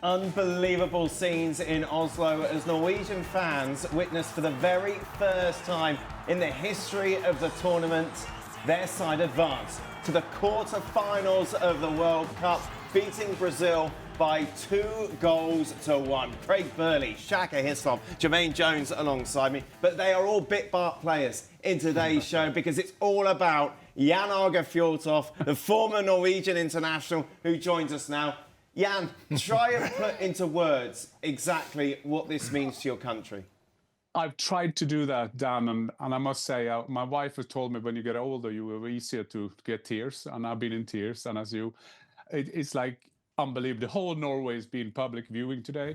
Unbelievable scenes in Oslo as Norwegian fans witnessed for the very first time in the history of the tournament their side advanced to the quarter-finals of the World Cup, beating Brazil by 2-1. Craig Burley, Shaka Hislop, Jermaine Jones alongside me, but they are all bit part players in today's show because it's all about Jan Åge Fjørtoft, the former Norwegian international who joins us now. Jan, try and put into words exactly what this means to your country. I've tried to do that, Dan, and I must say, my wife has told me when you get older, you will be easier to get tears, and I've been in tears, and as you, it's like unbelievable. The whole Norway has been public viewing today,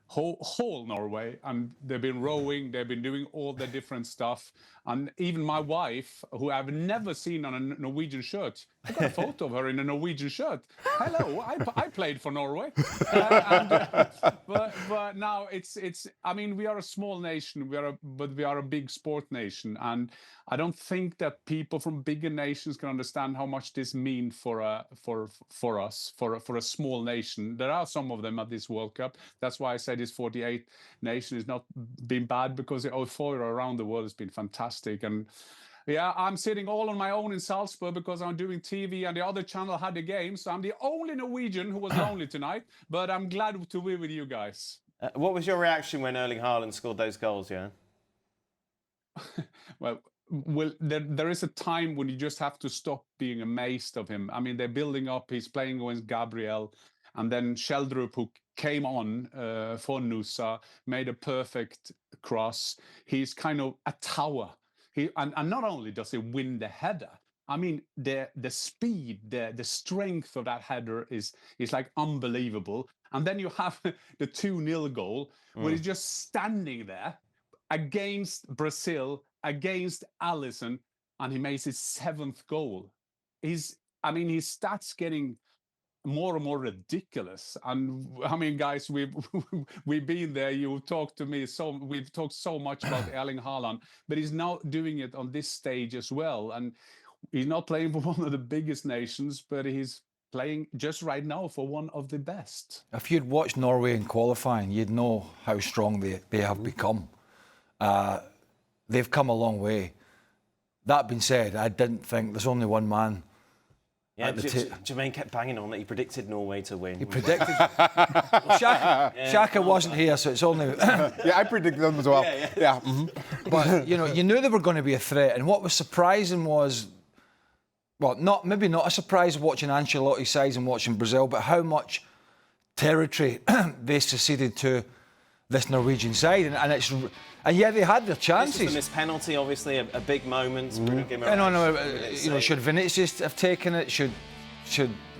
whole Norway, and they've been rowing, they've been doing all the different stuff, and even my wife, who I've never seen on a Norwegian shirt, I got a photo of her in a Norwegian shirt. Hello, I played for Norway, but now it's. I mean, we are a small nation, but we are a big sport nation, and I don't think that people from bigger nations can understand how much this means for us, for a small nation. There are some of them at this World Cup. That's why I say this 48 nation has not been bad, because the euphoria around the world has been fantastic. And yeah, I'm sitting all on my own in Salzburg because I'm doing TV and the other channel had the game. So I'm the only Norwegian who was lonely tonight, but I'm glad to be with you guys. What was your reaction when Erling Haaland scored those goals, Jan? Well, there is a time when you just have to stop being amazed of him. I mean, they're building up. He's playing against Gabriel, and then Sheldrup, who came on for Nusa, made a perfect cross. He's kind of a tower. And not only does he win the header, I mean, the speed, the strength of that header is like unbelievable. And then you have the 2-0 goal where he's just standing there against Brazil, against Alisson, and he makes his 7th goal. His stats getting more and more ridiculous. And I mean, guys, we've been there. You talked to me, so we've talked so much about Erling Haaland, but he's now doing it on this stage as well. And he's not playing for one of the biggest nations, but he's playing just right now for one of the best. If you'd watched Norway in qualifying, you'd know how strong they have become. They've come a long way. That being said, I didn't think there's only one man. Yeah, Jermaine kept banging on that he predicted Norway to win. He predicted. Well, Shaka wasn't here, so it's only. Yeah, I predicted them as well. Yeah. Mm-hmm. But you knew they were going to be a threat, and what was surprising was, well, maybe not a surprise watching Ancelotti's sides and watching Brazil, but how much territory they seceded to this Norwegian side, and yeah, they had their chances. This was the missed penalty, obviously, a big moment. No, should Vinicius have taken it? Should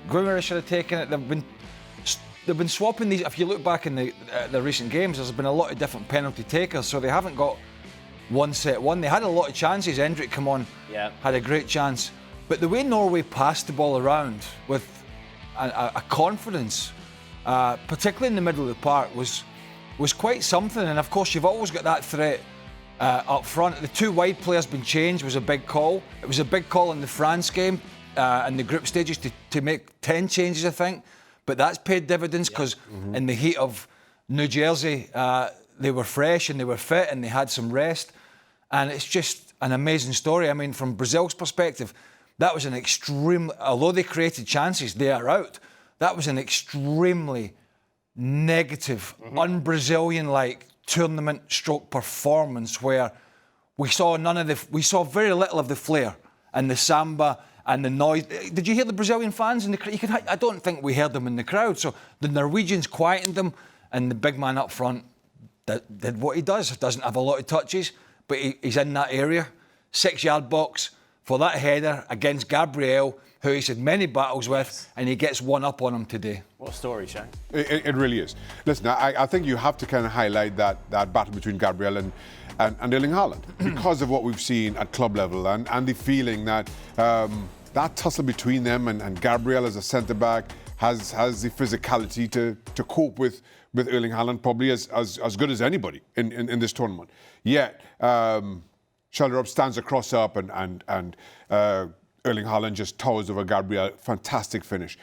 Guimaraes should have taken it? They've been swapping these. If you look back in the recent games, there's been a lot of different penalty takers, so they haven't got one set one. They had a lot of chances. Endrick come on, had a great chance, but the way Norway passed the ball around with a confidence, particularly in the middle of the park, was quite something. And of course, you've always got that threat up front. The 2 wide players being changed was a big call. It was a big call in the France game in the group stages to make 10 changes, I think. But that's paid dividends because in the heat of New Jersey, they were fresh and they were fit and they had some rest. And it's just an amazing story. I mean, from Brazil's perspective, that was an extreme. Although they created chances, they are out. That was an extremely negative, un-Brazilian-like tournament stroke performance where we saw very little of the flair and the samba and the noise. Did you hear the Brazilian fans in the crowd? I don't think we heard them in the crowd. So the Norwegians quietened them, and the big man up front did what he does. Doesn't have a lot of touches, but he's in that area, 6-yard box for that header against Gabriel, who he's had many battles with, and he gets one up on him today. What a story, Shane. It really is. Listen, I think you have to kind of highlight that battle between Gabriel and Erling Haaland because of what we've seen at club level and the feeling that that tussle between them and Gabriel as a centre-back has the physicality to cope with Erling Haaland probably as good as anybody in this tournament. Yet, Sheldrup stands across up and Erling Haaland just towers over Gabriel. Fantastic finish.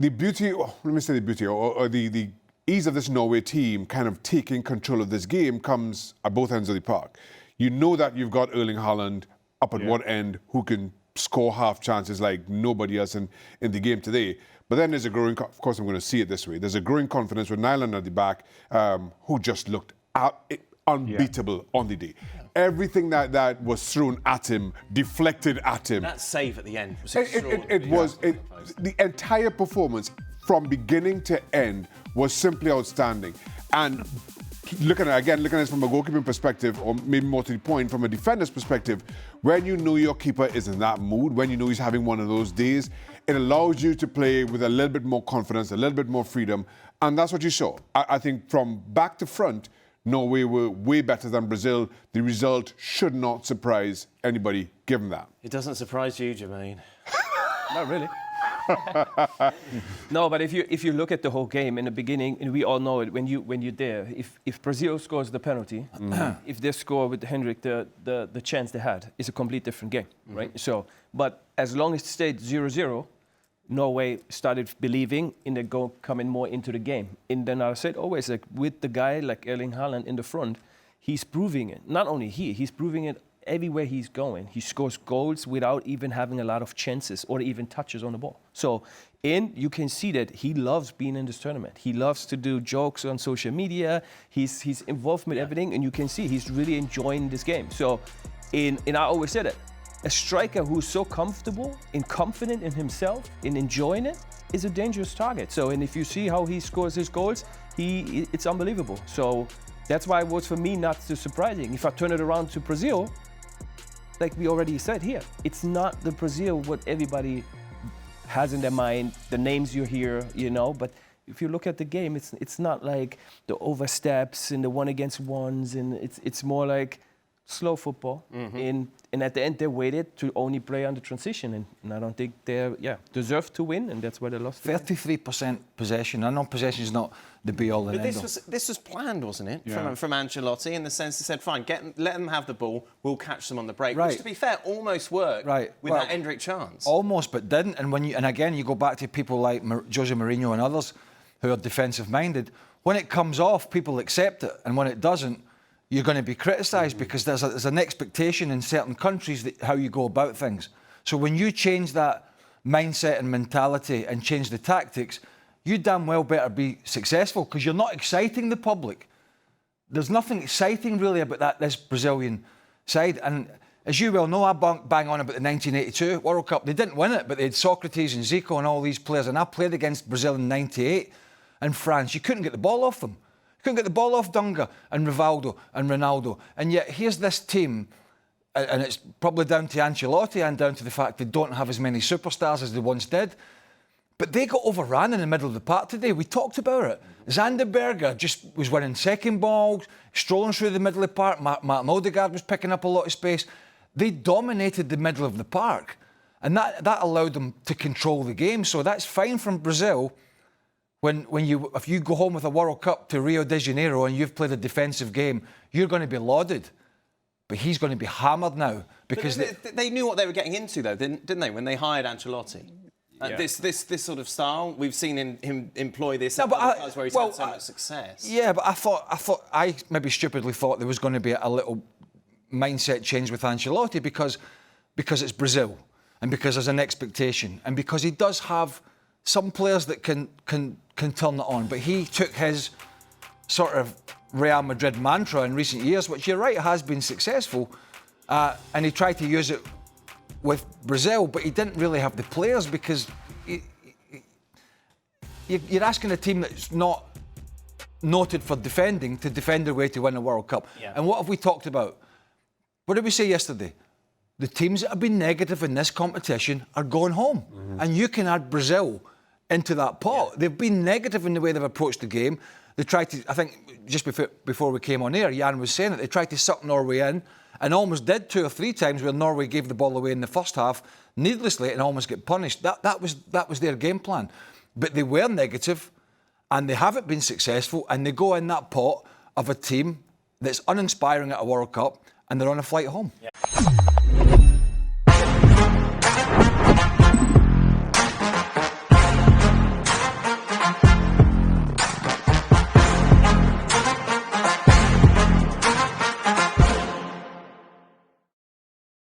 The beauty, let me say the beauty, or the ease of this Norway team kind of taking control of this game comes at both ends of the park. You know that you've got Erling Haaland up at one end who can score half chances like nobody else in the game today. But then there's a growing, of course I'm going to see it this way, there's a growing confidence with Nyland at the back who just looked unbeatable on the day. Everything that was thrown at him, deflected at him. That save at the end was the entire performance from beginning to end was simply outstanding. And looking at this from a goalkeeping perspective, or maybe more to the point, from a defender's perspective, when you know your keeper is in that mood, when you know he's having one of those days, it allows you to play with a little bit more confidence, a little bit more freedom, and that's what you saw. I think from back to front, Norway were way better than Brazil. The result should not surprise anybody, given that. It doesn't surprise you, Jermaine. Not really. No, but if you look at the whole game in the beginning, and we all know it when you're there, if Brazil scores the penalty, if they score with Hendrik, the chance they had is a complete different game, right? So, but as long as it stayed 0-0, Norway started believing in the coming more into the game. And then I said always, like with the guy like Erling Haaland in the front, he's proving it. Not only he's proving it everywhere he's going. He scores goals without even having a lot of chances or even touches on the ball. So, you can see that he loves being in this tournament. He loves to do jokes on social media. He's involved with everything, and you can see he's really enjoying this game. So, and I always said it, a striker who's so comfortable and confident in himself and enjoying it is a dangerous target. So, and if you see how he scores his goals, it's unbelievable. So that's why it was for me not so surprising. If I turn it around to Brazil, like we already said here, it's not the Brazil what everybody has in their mind, the names you hear, but if you look at the game, it's not like the oversteps and the one against ones, and it's more like slow football. And at the end, they waited to only play on the transition, and I don't think they deserved to win, and that's why they lost. 33% possession. I know possession is not the be-all and end-all. But this was planned, wasn't it, from Ancelotti, in the sense he said, fine, let them have the ball, we'll catch them on the break. Right. Which, to be fair, almost worked with that Hendrik chance. Almost, but didn't. And again, you go back to people like Jose Mourinho and others who are defensive-minded. When it comes off, people accept it, and when it doesn't, you're going to be criticised because there's an expectation in certain countries that how you go about things. So when you change that mindset and mentality and change the tactics, you damn well better be successful because you're not exciting the public. There's nothing exciting really about this Brazilian side. And as you well know, I bang on about the 1982 World Cup. They didn't win it, but they had Socrates and Zico and all these players. And I played against Brazil in '98 and France. You couldn't get the ball off them. Couldn't get the ball off Dunga and Rivaldo and Ronaldo. And yet here's this team, and it's probably down to Ancelotti and down to the fact they don't have as many superstars as they once did. But they got overrun in the middle of the park today. We talked about it. Zanderberger just was winning second balls, strolling through the middle of the park. Martin Odegaard was picking up a lot of space. They dominated the middle of the park. And that allowed them to control the game. So that's fine from Brazil. If you go home with a World Cup to Rio de Janeiro and you've played a defensive game, you're going to be lauded. But he's going to be hammered now because they knew what they were getting into, though, didn't they? When they hired Ancelotti, this sort of style, we've seen him employ this. Where he's had so much success. Yeah, but I maybe stupidly thought there was going to be a little mindset change with Ancelotti because it's Brazil and because there's an expectation and because he does have some players that can turn it on, but he took his sort of Real Madrid mantra in recent years, which you're right has been successful, and he tried to use it with Brazil, but he didn't really have the players because you're asking a team that's not noted for defending to defend their way to win a World Cup. Yeah. And what have we talked about? What did we say yesterday? The teams that have been negative in this competition are going home, and you can add Brazil into that pot. Yeah. They've been negative in the way they've approached the game. They tried to, I think, just before we came on air, Jan was saying it, they tried to suck Norway in and almost did 2 or 3 times where Norway gave the ball away in the first half needlessly and almost get punished. That was their game plan. But they were negative and they haven't been successful and they go in that pot of a team that's uninspiring at a World Cup and they're on a flight home. Yeah.